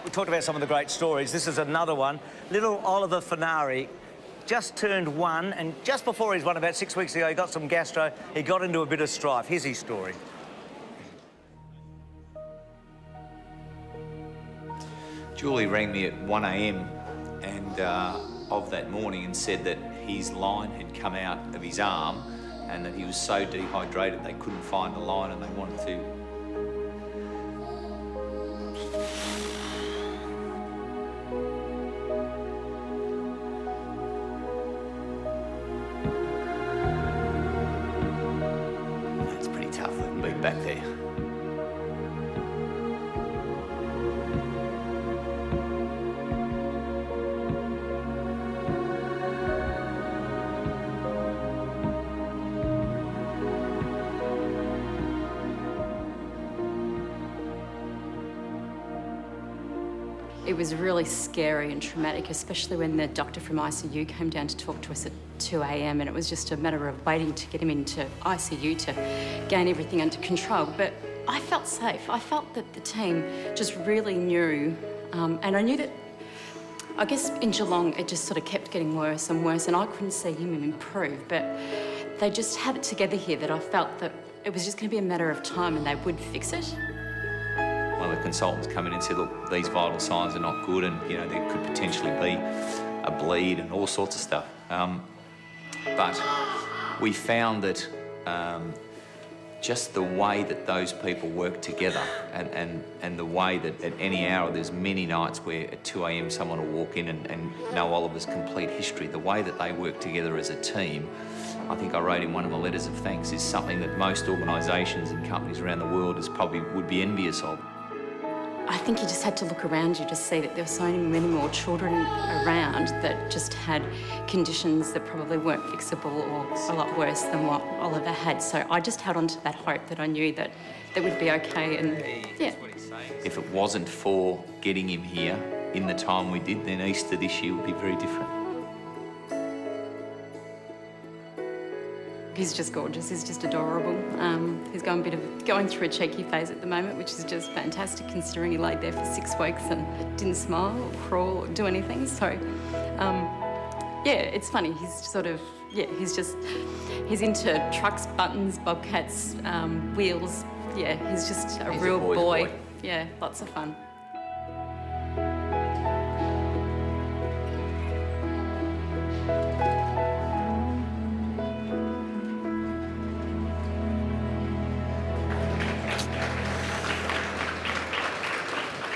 We talked about some of the great stories. This is another one. Little Oliver Fenari just turned 1, and just before he's 1, about 6 weeks ago, he got some gastro. He got into a bit of strife. Here's his story. Julie rang me at 1 a.m. and of that morning and said that his line had come out of his arm and that he was so dehydrated they couldn't find the line and they wanted to. That's pretty tough, living being back there. It was really scary and traumatic, especially when the doctor from ICU came down to talk to us at 2 a.m. and it was just a matter of waiting to get him into ICU to gain everything under control. But I felt safe. I felt that the team just really knew, and I knew that, I guess in Geelong, it just sort of kept getting worse and worse, and I couldn't see him improve, but they just had it together here that I felt that it was just going to be a matter of time and they would fix it. One of the consultants come in and said, look, these vital signs are not good and, you know, there could potentially be a bleed and all sorts of stuff. But we found that just the way that those people work together and the way that at any hour, there's many nights where at 2 a.m. someone will walk in and know Oliver's complete history, the way that they work together as a team, I think I wrote in one of my letters of thanks, is something that most organisations and companies around the world would be envious of. I think you just had to look around you to see that there were so many more children around that just had conditions that probably weren't fixable or a lot worse than what Oliver had. So I just held on to that hope that I knew that they would be okay, and yeah. If it wasn't for getting him here in the time we did, then Easter this year would be very different. He's just gorgeous, he's just adorable. He's going through a cheeky phase at the moment, which is just fantastic considering he laid there for 6 weeks and didn't smile or crawl or do anything. So, yeah, it's funny. He's sort of, yeah, he's into trucks, buttons, bobcats, wheels. Yeah, he's just a real boy. Yeah, lots of fun.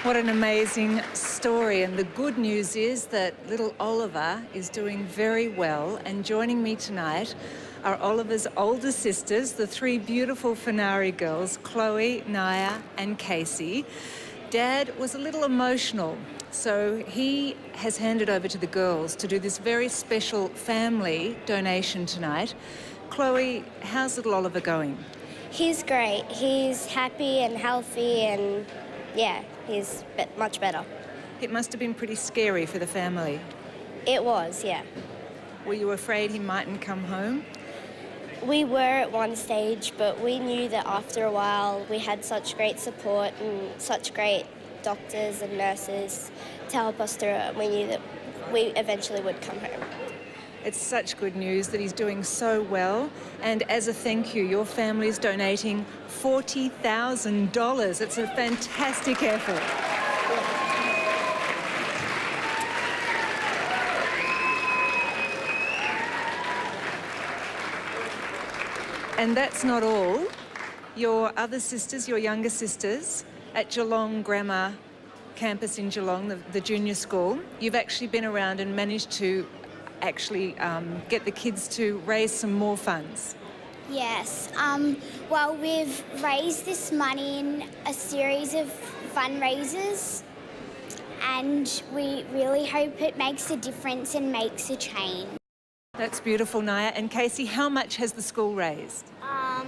What an amazing story, and the good news is that little Oliver is doing very well, and joining me tonight are Oliver's older sisters, the 3 beautiful Fenari girls, Chloe, Naya and Casey. Dad was a little emotional, so he has handed over to the girls to do this very special family donation tonight. Chloe, how's little Oliver going? He's great. He's happy and healthy and, yeah, he's much better. It must have been pretty scary for the family. It was, yeah. Were you afraid he mightn't come home? We were at one stage, but we knew that after a while we had such great support and such great doctors and nurses to help us through it. We knew that we eventually would come home. It's such good news that he's doing so well. And as a thank you, your family is donating $40,000. It's a fantastic effort. And that's not all. Your other sisters, your younger sisters, at Geelong Grammar campus in Geelong, the junior school, you've actually been around and managed to actually get the kids to raise some more funds. Yes. Well, we've raised this money in a series of fundraisers, and we really hope it makes a difference and makes a change. That's beautiful, Naya. And Casey, how much has the school raised? I'm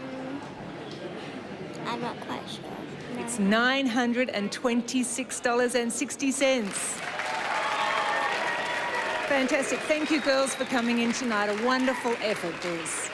not quite sure. No. It's $926.60. Fantastic. Thank you, girls, for coming in tonight. A wonderful effort, Des.